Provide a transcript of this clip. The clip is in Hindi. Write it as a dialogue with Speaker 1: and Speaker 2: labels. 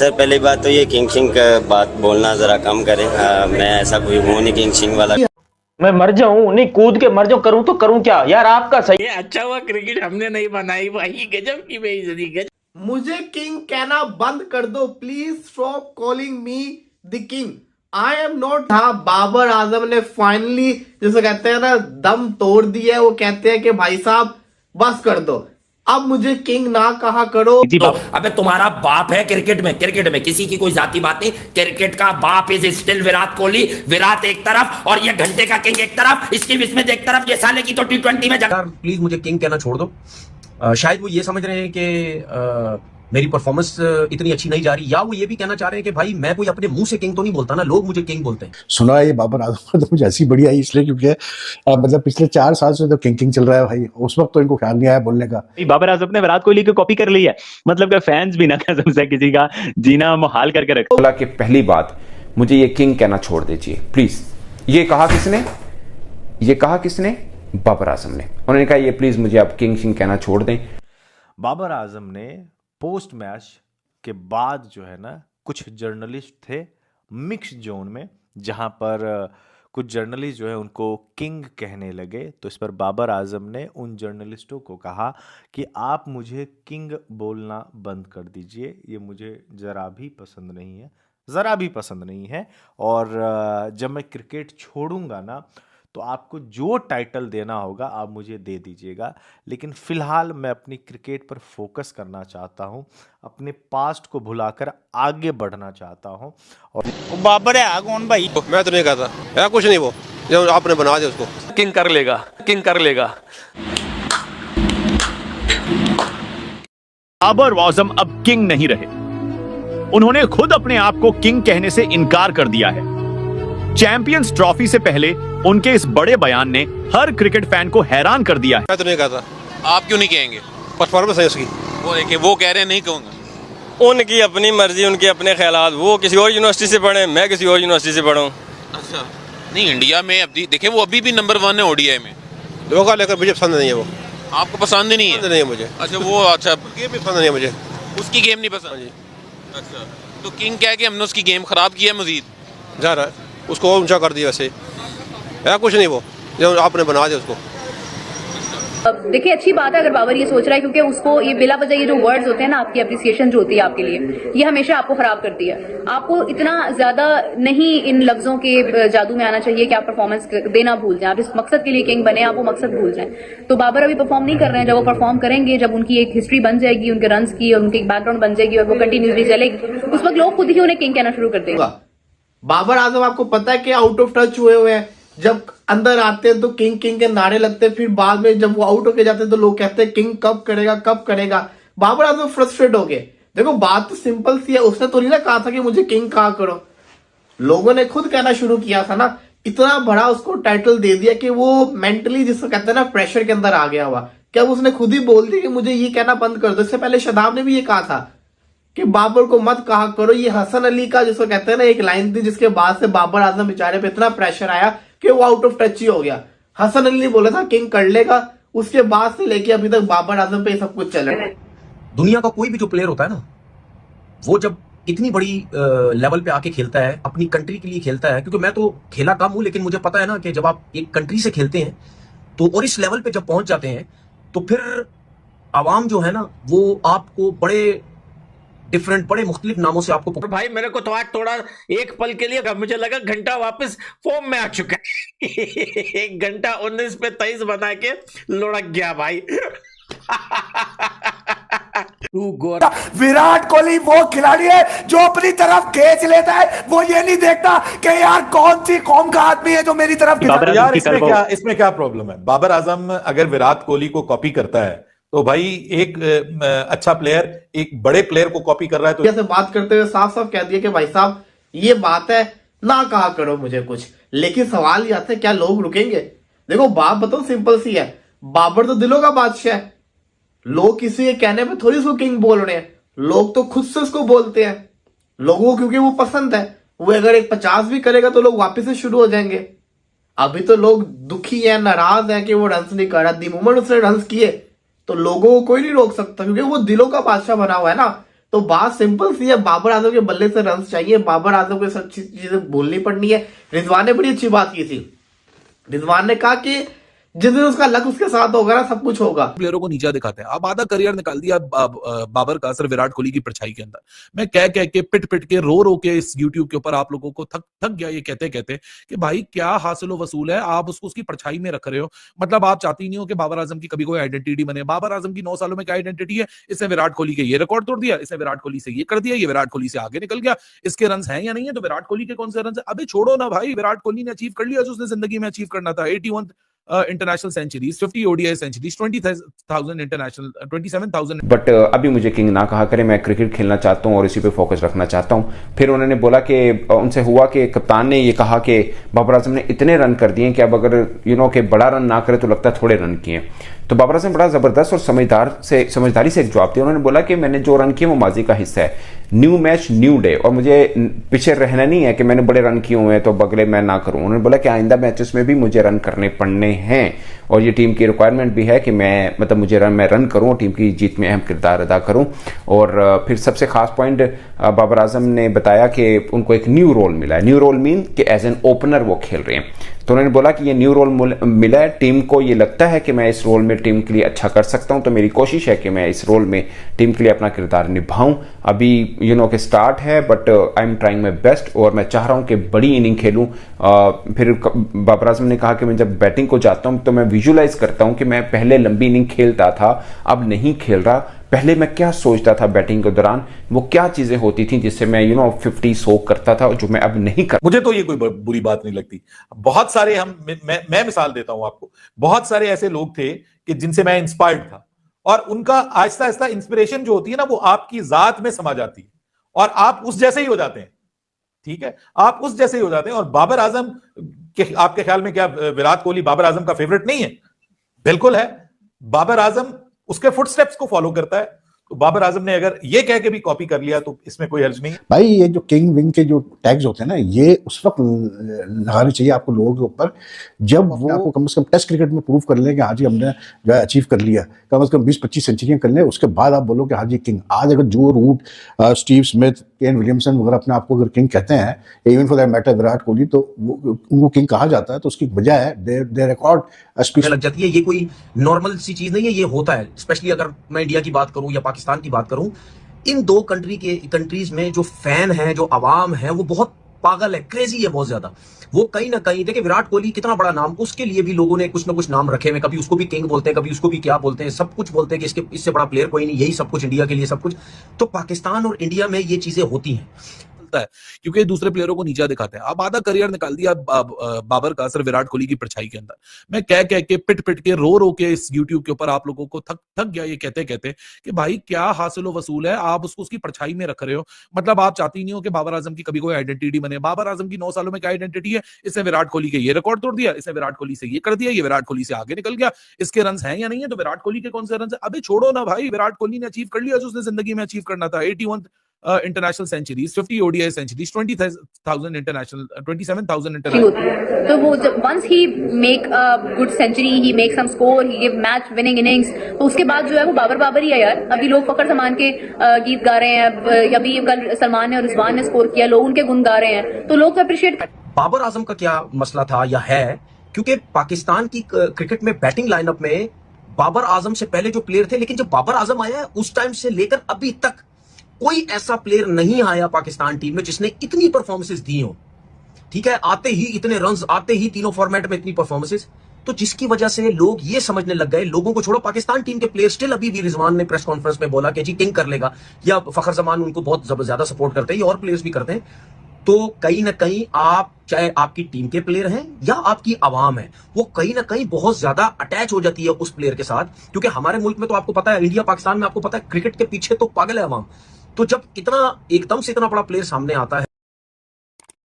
Speaker 1: सर पहली बात तो ये किंग सिंह का बात बोलना जरा कम करें। मैं ऐसा कोई हूँ नहीं किंग सिंह वाला।
Speaker 2: मैं मर जाऊं नहीं, कूद के मर जाऊं, करूं तो करूं क्या यार, आपका सही।
Speaker 3: ये अच्छा हुआ क्रिकेट हमने नहीं बनाई भाई, गजब की बेइज्जती, गजब।
Speaker 4: मुझे किंग कहना बंद कर दो please, stop calling me the king, I am not. हाँ, बाबर आजम ने फाइनली जैसे कहते हैं ना दम तोड़ दिया है। वो कहते हैं कि भाई साहब बस कर दो, अब मुझे किंग ना कहा करो।
Speaker 5: तो अबे तुम्हारा बाप है क्रिकेट में किसी की कोई जाति बात नहीं। क्रिकेट का बाप इज स्टिल विराट कोहली। विराट एक तरफ और ये घंटे का किंग एक तरफ, इसकी विस्मित एक तरफ, ये साले की तो T20 में जगह।
Speaker 6: प्लीज मुझे किंग कहना छोड़ दो। शायद वो ये समझ रहे हैं कि मेरी परफॉर्मेंस इतनी अच्छी नहीं जा रही, या वो ये भी कहना चाह रहे हैं कि भाई मैं कोई अपने मुंह से किंग तो नहीं बोलता ना, लोग मुझे किंग बोलते हैं।
Speaker 7: सुना है ये बाबर आजम तो मुझे ऐसी बढ़िया इसलिए क्योंकि मतलब पिछले 4 साल से तो किंग चल रहा है भाई। उस वक्त तो इनको ख्याल नहीं आया बोलने का।
Speaker 2: बाबर आजम ने विराट कोहली की कॉपी कर ली है, मतलब कि फैंस भी ना कसम से किसी का जीना मुहाल करके रख।
Speaker 8: बोला कि पहली बात मुझे ये किंग कहना छोड़ दीजिए प्लीज। ये कहा किसने? बाबर आजम ने। उन्होंने कहा ये प्लीज मुझे आप किंग सिंह कहना छोड़ दें।
Speaker 9: बाबर आजम ने पोस्ट मैच के बाद जो है ना, कुछ जर्नलिस्ट थे मिक्स जोन में, जहां पर कुछ जर्नलिस्ट जो है उनको किंग कहने लगे। तो इस पर बाबर आजम ने उन जर्नलिस्टों को कहा कि आप मुझे किंग बोलना बंद कर दीजिए, ये मुझे ज़रा भी पसंद नहीं है। और जब मैं क्रिकेट छोड़ूंगा ना, तो आपको जो टाइटल देना होगा आप मुझे दे दीजिएगा, लेकिन फिलहाल मैं अपनी क्रिकेट पर फोकस करना चाहता हूं, अपने पास्ट को भुलाकर आगे बढ़ना चाहता हूं। और
Speaker 3: बाबर है कौन भाई?
Speaker 10: मैं तो नहीं कहता यार, कुछ नहीं, वो जो आपने बना दिया उसको
Speaker 11: किंग कर लेगा।
Speaker 12: बाबर आजम अब किंग नहीं रहे, उन्होंने खुद अपने आप को किंग कहने से इनकार कर दिया है। चैंपियंस ट्रॉफी से पहले उनके इस बड़े बयान ने हर क्रिकेट फैन को हैरान कर दिया है।
Speaker 10: मैं तो नहीं कहता।
Speaker 11: आप क्यों नहीं कहेंगे?
Speaker 10: परफॉर्मेंस है उसकी।
Speaker 11: वो देखिए, वो कह रहे हैं नहीं कहूंगा।
Speaker 1: उनकी अपनी मर्जी, उनके अपने ख्यालात। वो किसी और यूनिवर्सिटी से पढ़े, मैं किसी और यूनिवर्सिटी से पढ़ा हूँ।
Speaker 11: अच्छा, नहीं इंडिया में अभी देखिए वो अभी भी नंबर 1 है ओडीआई में।
Speaker 10: लोगों का लेकर मुझे पसंद नहीं है वो।
Speaker 11: आपको पसंद ही नहीं है?
Speaker 10: पसंद नहीं है मुझे।
Speaker 11: अच्छा, वो अच्छा
Speaker 10: गेम भी पसंद नहीं है मुझे।
Speaker 11: उसकी गेम नहीं पसंद जी? अच्छा, तो किंग क्या है कि हमने उसकी गेम खराब किया मजीद
Speaker 10: जा रहा है, उसको ऊंचा कर दिया वैसे यार, कुछ नहीं, वो जो आपने बना दिया उसको।
Speaker 13: देखिए अच्छी बात है अगर बाबर ये सोच रहा है, क्योंकि उसको ये बिला वजह ये जो वर्ड्स होते हैं ना, आपकी अप्रिसिएशन जो होती है आपके लिए, ये हमेशा आपको खराब करती है। आपको इतना ज्यादा नहीं इन लफ्जों के जादू में आना चाहिए कि आप परफॉर्मेंस देना भूल जाएं। आप जिस मकसद के लिए किंग बने आप वो मकसद भूल जाएं। तो बाबर अभी परफॉर्म नहीं कर रहे हैं, जब वो परफॉर्म करेंगे, जब उनकी एक हिस्ट्री बन जाएगी, उनके रन्स की और उनकी एक बैकग्राउंड बन जाएगी और वो कंटिन्यूसली चलेगी, उस वक्त लोग खुद ही उन्हें किंग कहना शुरू कर देंगे।
Speaker 4: बाबर आजम आपको पता है कि आउट ऑफ टच हुए हैं। जब अंदर आते हैं तो किंग किंग के नारे लगते हैं, फिर बाद में जब वो आउट होके जाते हैं तो लोग कहते हैं किंग कब करेगा। बाबर आजम फ्रस्ट्रेट हो गए। देखो बात तो सिंपल सी है, उसने तो नहीं ना कहा था कि मुझे किंग कहा करो, लोगों ने खुद कहना शुरू किया था ना। इतना बड़ा उसको टाइटल दे दिया कि वो मेंटली जिसको कहते हैं ना प्रेशर के अंदर आ गया हुआ। क्या उसने खुद ही बोल दिया कि मुझे ये कहना बंद कर दो? इससे पहले शादाब ने भी ये कहा था कि बाबर को मत कहा करो। ये हसन अली का जिसको कहते हैं ना एक लाइन थी, जिसके बाद से बाबर आजम बेचारे पे इतना प्रेशर आया कि वो आउट ऑफ टच ही हो गया। हसन अली ने बोला था किंग कर लेगा, उसके बाद से लेके अभी तक बाबर आजम पे सब कुछ चल रहा है।
Speaker 6: दुनिया का कोई भी जो प्लेयर होता है ना, वो जब इतनी बड़ी लेवल पे आके खेलता है, अपनी कंट्री के लिए खेलता है, क्योंकि मैं तो खेला कम हूं, लेकिन मुझे पता है ना कि जब आप एक कंट्री से खेलते हैं तो और इस लेवल पे जब पहुंच जाते हैं तो फिर आवाम जो है ना वो आपको बड़े डिफरेंट, बड़े मुख्तलिफ नामों से आपको।
Speaker 3: भाई मेरे को तो आज थोड़ा एक पल के लिए मुझे लगा घंटा वापस फॉर्म में आ चुका है। 1 घंटा 19 पे 23 बना के लुढ़क गया भाई।
Speaker 5: तू गोरा। विराट कोहली वो खिलाड़ी है जो अपनी तरफ खींच लेता है, वो ये नहीं देखता कि यार कौन सी कौम का आदमी है जो मेरी तरफ।
Speaker 14: यार इसमें क्या प्रॉब्लम है? बाबर आजम अगर विराट कोहली को कॉपी करता है तो भाई एक अच्छा प्लेयर एक बड़े प्लेयर को कॉपी कर रहा है। तो
Speaker 4: जैसे बात करते हुए साफ साफ कह दिया कि भाई साहब ये बात है, ना कहा करो मुझे कुछ। लेकिन सवाल ये आता है क्या लोग रुकेंगे? देखो बात बताओ सिंपल सी है, बाबर तो दिलों का बादशाह है। लोग किसी के कहने पे थोड़ी उसको किंग बोल रहे हैं, लोग तो खुद से उसको बोलते हैं। लोगों को क्योंकि वो पसंद है, वो अगर एक 50 भी करेगा तो लोग वापिस से शुरू हो जाएंगे। अभी तो लोग दुखी है, नाराज है कि वो रन्स नहीं कर रहा। दी मोमेंट उसने रन्स किए तो लोगों को कोई नहीं रोक सकता, क्योंकि वो दिलों का बादशाह बना हुआ है ना। तो बात सिंपल सी है, बाबर आजम के बल्ले से रन चाहिए, बाबर आजम को सब चीजें बोलनी पड़नी है। रिजवान ने बड़ी अच्छी बात की थी, रिजवान ने कहा कि जिस दिन उसका लक उसके साथ होगा ना, सब कुछ होगा।
Speaker 6: प्लेयरों को नीचा दिखाते हैं। अब आधा करियर निकाल दिया बाबर का सिर्फ विराट कोहली की परछाई के अंदर। मैं कह के पिट के रो के इस यूट्यूब के ऊपर आप लोगों को थक गया ये कहते कि भाई क्या हासिल वसूल है, आप उसको उसकी परछाई में रख रहे हो। मतलब आप चाहती नहीं हो कि बाबर आजम की कभी कोई आइडेंटिटी बने। बाबर आजम की 9 सालों में क्या आइडेंटिटी है? इसने विराट कोहली के ये रिकॉर्ड तोड़ दिया, इसने विराट कोहली से ये कर दिया, ये विराट कोहली से आगे निकल गया, इसके रन हैं या नहीं है, तो विराट कोहली के कौन से रन है? अबे छोड़ो ना भाई, विराट कोहली ने अचीव कर लिया जो उसने जिंदगी में अचीव करना था। 81 international centuries, 50 ODI centuries, 20,000 international, 27,000।
Speaker 8: But अभी मुझे किंग ना कहा करें, मैं क्रिकेट खेलना चाहता हूं और इसी पे फोकस रखना चाहता हूं। फिर उन्होंने बोला कि उनसे हुआ कि कप्तान ने ये कहा कि बाबर आजम ने इतने रन कर दिए कि अब अगर कि बड़ा रन ना करे तो लगता है थोड़े रन किए। तो बाबर आजम बड़ा जबरदस्त और समझदारी से एक जवाब दिया। उन्होंने बोला कि मैंने जो रन किए वो माजी का हिस्सा है, न्यू मैच न्यू डे, और मुझे पीछे रहना नहीं है कि मैंने बड़े रन किए हुए हैं तो अगले मैं ना करूं। उन्होंने बोला कि आइंदा मैचेस में भी मुझे रन करने पड़ने हैं और ये टीम की रिक्वायरमेंट भी है कि मैं मैं रन करूं, टीम की जीत में अहम किरदार अदा करूं। और फिर सबसे खास पॉइंट बाबर आजम ने बताया कि उनको एक न्यू रोल मिला है। न्यू रोल मीन कि एज एन ओपनर वो खेल रहे हैं। तो उन्होंने बोला कि ये न्यू रोल मिला है, टीम को ये लगता है कि मैं इस रोल में टीम के लिए अच्छा कर सकता हूं, तो मेरी कोशिश है कि मैं इस रोल में टीम के लिए अपना किरदार निभाऊं। अभी के स्टार्ट है, but I am trying my best और मैं चाह रहा हूं कि बड़ी इनिंग खेलूं। फिर बाबर आजम ने कहा कि मैं जब बैटिंग को जाता हूं तो मैं विजुलाइज करता हूं कि मैं पहले लंबी इनिंग खेलता था, अब नहीं खेल रहा। पहले मैं क्या सोचता था बैटिंग के दौरान, वो क्या चीजें होती थी जिससे मैं 50 सो करता था, जो मैं अब नहीं कर।
Speaker 14: मुझे तो ये कोई बुरी बात नहीं लगती। बहुत सारे मैं मिसाल देता हूं आपको, बहुत सारे ऐसे लोग थे कि जिनसे मैं इंस्पायर्ड था और उनका आहिस्ता आहिस्ता इंस्पिरेशन जो होती है ना, वो आपकी जात में समा जाती है और आप उस जैसे ही हो जाते हैं। ठीक है, आप उस जैसे ही हो जाते हैं। और बाबर आजम के आपके ख्याल में क्या विराट कोहली बाबर आजम का फेवरेट नहीं है? बिल्कुल है। बाबर आजम उसके फुटस्टेप्स को फॉलो करता है, तो बाबर आजम ने अगर ये कह के भी कॉपी कर लिया तो इसमें कोई हर्ज नहीं है।
Speaker 7: भाई ये जो किंग विंग के जो टैग्स होते हैं ना, ये उस वक्त लगाने चाहिए आपको लोगों के ऊपर जब वो आपको कम से कम टेस्ट क्रिकेट में प्रूव कर लें कि हाँ जी हमने जो है अचीव कर लिया, कम से कम 20-25 सेंचुरियां कर लें, उसके बाद आप बोलो कि हाँ जी किंग। आज अगर Joe Root Steve Smith, Kane Williamson वगैरह अपने आपको अगर किंग कहते हैं, even for that matter Virat Kohli, तो उनको किंग कहा जाता है, तो उसकी वजह है दे रिकॉर्ड
Speaker 6: लग जाती है। ये कोई नॉर्मल सी चीज नहीं है, ये होता है। स्पेशली अगर मैं इंडिया की बात करूं या पाकिस्तान की बात करूं, इन दो कंट्रीज में जो फैन है, जो आवाम है, वो बहुत पागल है, क्रेजी है बहुत ज्यादा। वो कहीं ना कहीं देखिए, विराट कोहली कितना बड़ा नाम, उसके लिए भी लोगों ने कुछ ना कुछ नाम रखे हुए। कभी उसको भी किंग बोलते हैं, कभी उसको भी क्या बोलते हैं, सब कुछ बोलते हैं कि इससे बड़ा प्लेयर कोई नहीं, यही सब कुछ इंडिया के लिए सब कुछ। तो पाकिस्तान और इंडिया में ये चीजें होती हैं
Speaker 15: है क्योंकि दूसरे प्लेयरों को नीचा दिखाते हैं। अब आधा करियर निकाल दिया बाबर का सिर्फ विराट कोहली की परछाई के अंदर। मैं कह के पिट के रो के इस यूट्यूब के ऊपर आप लोगों को थक गया ये कहते कि भाई क्या हासिल वसूल है, आप उसको उसकी परछाई में रख रहे हो। मतलब आप चाहती नहीं हो कि बाबर आजम की कभी कोई आइडेंटिटी बने। बाबर आजम की 9 सालों में क्या आइडेंटिटी है? इसने विराट कोहली के ये रिकॉर्ड तोड़ दिया, इसने विराट कोहली से ये कर दिया, ये विराट कोहली से आगे निकल गया, इसके रन हैं या नहीं है, तो विराट कोहली के कौन से रन है? अबे छोड़ो ना भाई, विराट कोहली ने अचीव कर लिया जो उसने जिंदगी में अचीव करना था। 81 international centuries, 50 ODI centuries, 20,000 international, 27,000 international.
Speaker 13: तो वो जब once he make a good century, he make some score, he give match winning innings, तो उसके बाद जो है वो बाबर ही है यार। अभी लोग फखर जमान के गीत गा रहे हैं, अभी कल सलमान ने और रिजवान ने स्कोर किया, लोग उनके गुन गा रहे हैं, तो लोग अप्रिशिएट।
Speaker 6: बाबर आजम का क्या मसला था या है, क्योंकि पाकिस्तान की क्रिकेट में बैटिंग लाइनअप में बाबर आजम से पहले जो प्लेयर थे, लेकिन जब बाबर आजम आया उस टाइम से लेकर अभी तक कोई ऐसा प्लेयर नहीं आया पाकिस्तान टीम में जिसने इतनी परफॉर्मेंसेस दी हो। ठीक है, आते ही इतने रन्स, आते ही तीनों फॉर्मेट में इतनी परफॉर्मेंसेस, तो जिसकी वजह से लोग ये समझने लग गए, लोगों को छोड़ो, पाकिस्तान टीम के प्लेयर स्टिल अभी भी, रिजवान ने प्रेस कॉन्फ्रेंस में बोला कि जी किंग कर लेगा, या फखर जमान उनको बहुत ज्यादा सपोर्ट करते हैं, और प्लेयर्स भी करते हैं। तो कहीं ना कहीं आप, चाहे आपकी टीम के प्लेयर हैं या आपकी आवाम है, वो कहीं ना कहीं बहुत ज्यादा अटैच हो जाती है उस प्लेयर के साथ। क्योंकि हमारे मुल्क में तो आपको पता है, इंडिया पाकिस्तान में आपको पता है, क्रिकेट के पीछे तो पागल है आवाम। तो जब इतना एकदम से इतना बड़ा प्लेयर सामने आता है,